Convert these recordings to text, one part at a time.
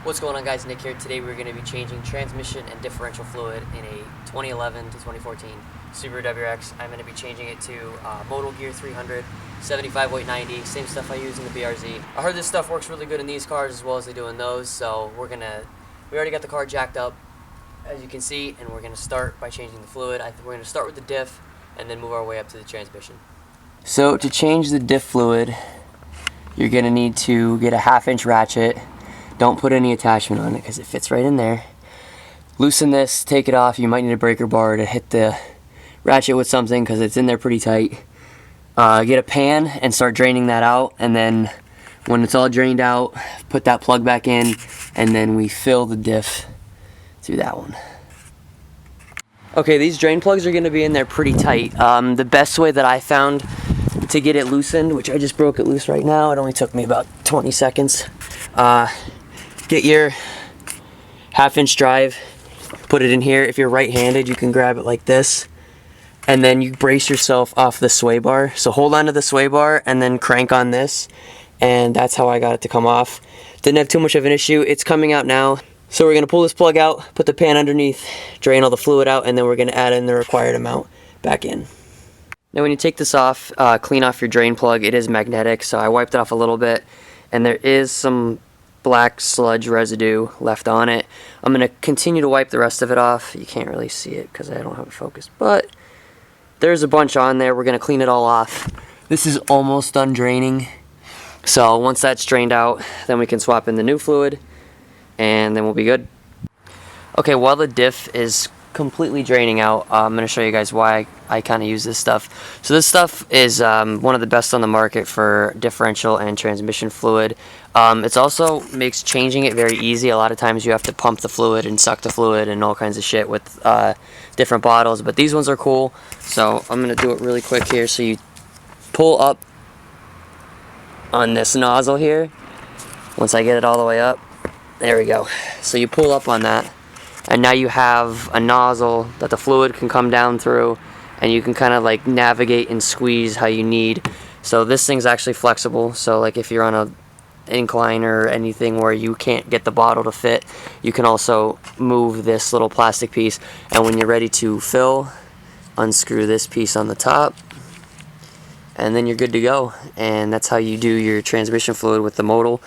What's going on, guys? Nick here. Today we're going to be changing transmission and differential fluid in a 2011 to 2014 Subaru WRX. I'm going to be changing it to motul gear 300, 75 weight 90, same stuff I use in the BRZ. I heard this stuff works really good in these cars as well as they do in those, so we already got the car jacked up, as you can see, and we're going to start by changing the fluid. We're going to start with the diff and then move our way up to the transmission. So to change the diff fluid, you're going to need to get a 1/2-inch ratchet. Don't put any attachment on it because it fits right in there. Loosen this, take it off. You might need a breaker bar to hit the ratchet with something because it's in there pretty tight. Get a pan and start draining that out, and then when it's all drained out, put that plug back in, and then we fill the diff through that one. Okay, these drain plugs are going to be in there pretty tight. The best way that I found to get it loosened, which I just broke it loose right now, it only took me about 20 seconds. Get your 1/2-inch drive, put it in here. If you're right-handed, you can grab it like this, and then you brace yourself off the sway bar. So hold on to the sway bar and then crank on this, and that's how I got it to come off. Didn't have too much of an issue. It's coming out now. So we're gonna pull this plug out, put the pan underneath, drain all the fluid out, and then we're gonna add in the required amount back in. Now when you take this off, clean off your drain plug. It is magnetic, so I wiped it off a little bit, and there is some black sludge residue left on it. I'm going to continue to wipe the rest of it off. You can't really see it because I don't have it focused, but there's a bunch on there. We're going to clean it all off. This is almost done draining, so once that's drained out, then we can swap in the new fluid, and then we'll be good. Okay, while the diff is completely draining out, I'm going to show you guys why I kind of use this stuff. So this stuff is one of the best on the market for differential and transmission fluid. It also makes changing it very easy. A lot of times you have to pump the fluid and suck the fluid and all kinds of shit with different bottles, but these ones are cool. So I'm going to do it really quick here. So you pull up on this nozzle here. Once I get it all the way up, there we go. So you pull up on that, and now you have a nozzle that the fluid can come down through, and you can kind of like navigate and squeeze how you need. So this thing's actually flexible, so like if you're on a incline or anything where you can't get the bottle to fit, you can also move this little plastic piece, and when you're ready to fill, unscrew this piece on the top, and then you're good to go. And that's how you do your transmission fluid with the motul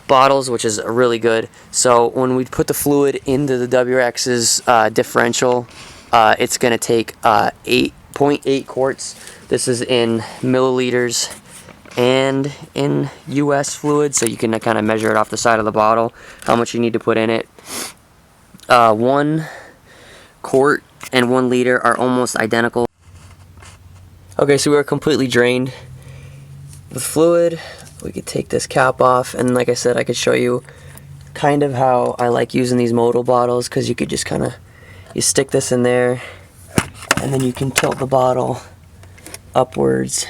bottles, which is really good. So when we put the fluid into the WRX's differential, it's going to take 8.8 quarts. This is in milliliters and in US fluid, so you can kind of measure it off the side of the bottle how much you need to put in it. 1 quart and 1 liter are almost identical. Okay, so we're completely drained with fluid. We could take this cap off, and like I said, I could show you kind of how I like using these motul bottles, because you could just kind of, you stick this in there, and then you can tilt the bottle upwards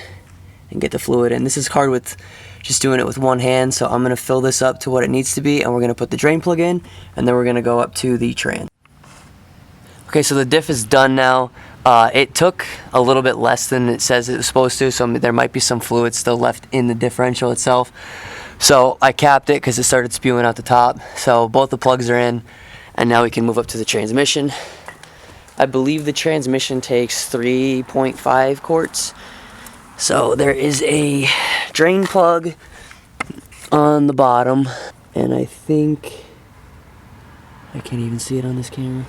and get the fluid in. This is hard with just doing it with one hand, so I'm going to fill this up to what it needs to be, and we're going to put the drain plug in, and then we're going to go up to the trans. Okay, so the diff is done now. It took a little bit less than it says it was supposed to, so there might be some fluid still left in the differential itself. So I capped it because it started spewing out the top. So both the plugs are in, and now we can move up to the transmission. I believe the transmission takes 3.5 quarts. So there is a drain plug on the bottom, and I think, I can't even see it on this camera.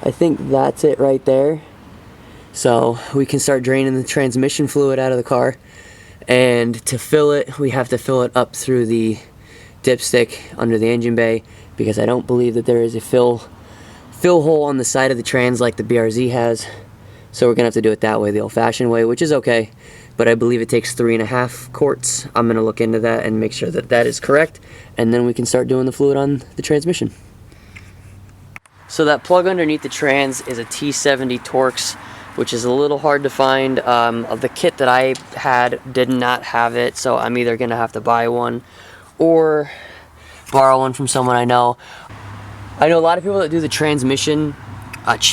I think that's it right there. So we can start draining the transmission fluid out of the car, and to fill it, we have to fill it up through the dipstick under the engine bay, because I don't believe that there is a fill hole on the side of the trans like the BRZ has. So we're gonna have to do it that way, the old-fashioned way, which is okay, but I believe it takes 3.5 quarts. I'm gonna look into that and make sure that that is correct, and then we can start doing the fluid on the transmission. So that plug underneath the trans is a T70 Torx, which is a little hard to find. The kit that I had did not have it, so I'm either gonna have to buy one or borrow one from someone I know. I know a lot of people that do the transmission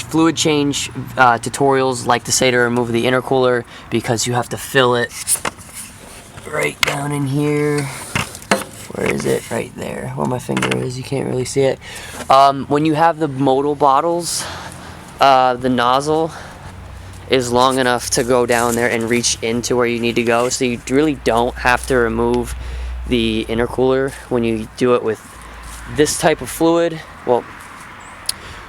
fluid change tutorials like to say to remove the intercooler, because you have to fill it right down in here Where is it? Right there, where my finger is. You can't really see it. When you have the motul bottles, the nozzle is long enough to go down there and reach into where you need to go, so you really don't have to remove the intercooler when you do it with this type of fluid. Well,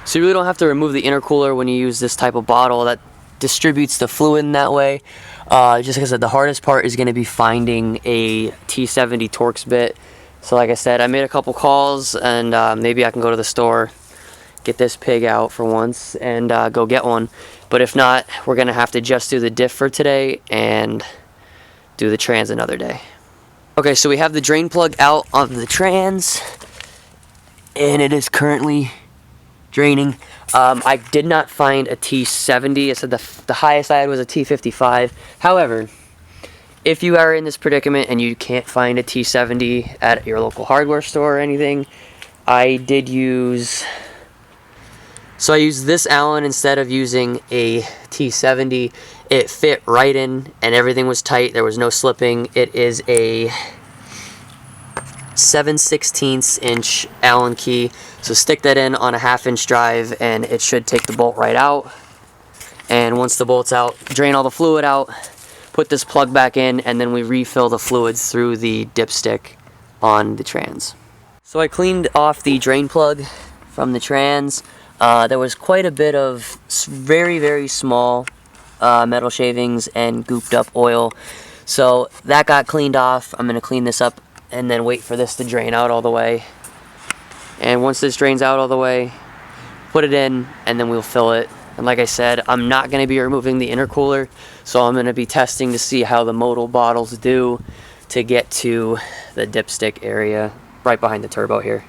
so you really don't have to remove the intercooler when you use this type of bottle that distributes the fluid in that way. Just like I said, the hardest part is going to be finding a T70 Torx bit. So like I said, I made a couple calls, and maybe I can go to the store, get this pig out for once, and go get one. But if not, we're going to have to just do the diff for today and do the trans another day. Okay, so we have the drain plug out on the trans, and it is currently draining. I did not find a T70. I said the highest I had was a T55. However, if you are in this predicament and you can't find a T70 at your local hardware store or anything, I did use... So I used this Allen instead of using a T70. It fit right in and everything was tight. There was no slipping. It is a 7/16 inch Allen key. So stick that in on a 1/2 inch drive and it should take the bolt right out. And once the bolt's out, drain all the fluid out, put this plug back in, and then we refill the fluids through the dipstick on the trans. So I cleaned off the drain plug from the trans. There was quite a bit of very, very small metal shavings and gooped up oil. So that got cleaned off. I'm going to clean this up and then wait for this to drain out all the way. And once this drains out all the way, put it in and then we'll fill it. And like I said, I'm not going to be removing the intercooler, so I'm going to be testing to see how the motul bottles do to get to the dipstick area right behind the turbo here.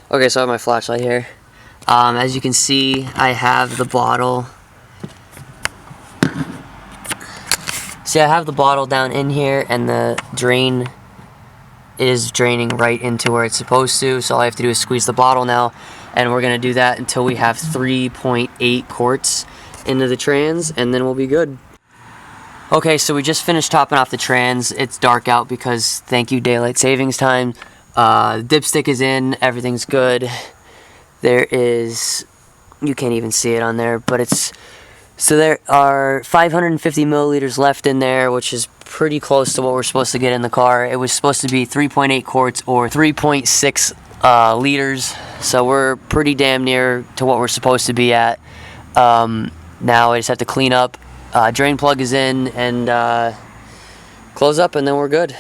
Okay, so I have my flashlight here. As you can see, I have the bottle. See, I have the bottle down in here, and the drain is draining right into where it's supposed to. So all I have to do is squeeze the bottle now, and we're going to do that until we have 3.8 quarts into the trans, and then we'll be good. Okay, so we just finished topping off the trans. It's dark out because thank you, daylight savings time. Dipstick is in, everything's good. There is, you can't even see it on there, but it's, so there are 550 milliliters left in there, which is pretty close to what we're supposed to get in the car. It was supposed to be 3.8 quarts or 3.6 liters, so we're pretty damn near to what we're supposed to be at. Now I just have to clean up, drain plug is in, and close up, and then we're good.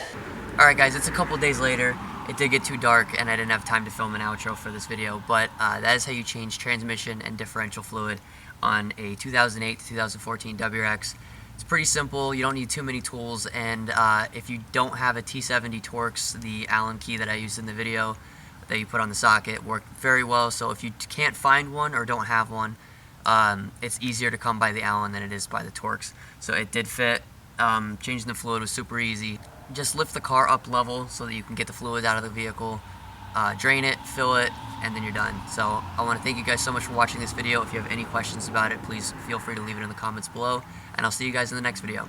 Alright guys, it's a couple days later. It did get too dark and I didn't have time to film an outro for this video, but that is how you change transmission and differential fluid on a 2008 to 2014 WRX. It's pretty simple, you don't need too many tools, and if you don't have a T70 Torx, the Allen key that I used in the video that you put on the socket worked very well. So if you can't find one or don't have one, it's easier to come by the Allen than it is by the Torx. So it did fit. Changing the fluid was super easy. Just lift the car up level so that you can get the fluids out of the vehicle, drain it, fill it, and then you're done. So I want to thank you guys so much for watching this video. If you have any questions about it, please feel free to leave it in the comments below, and I'll see you guys in the next video.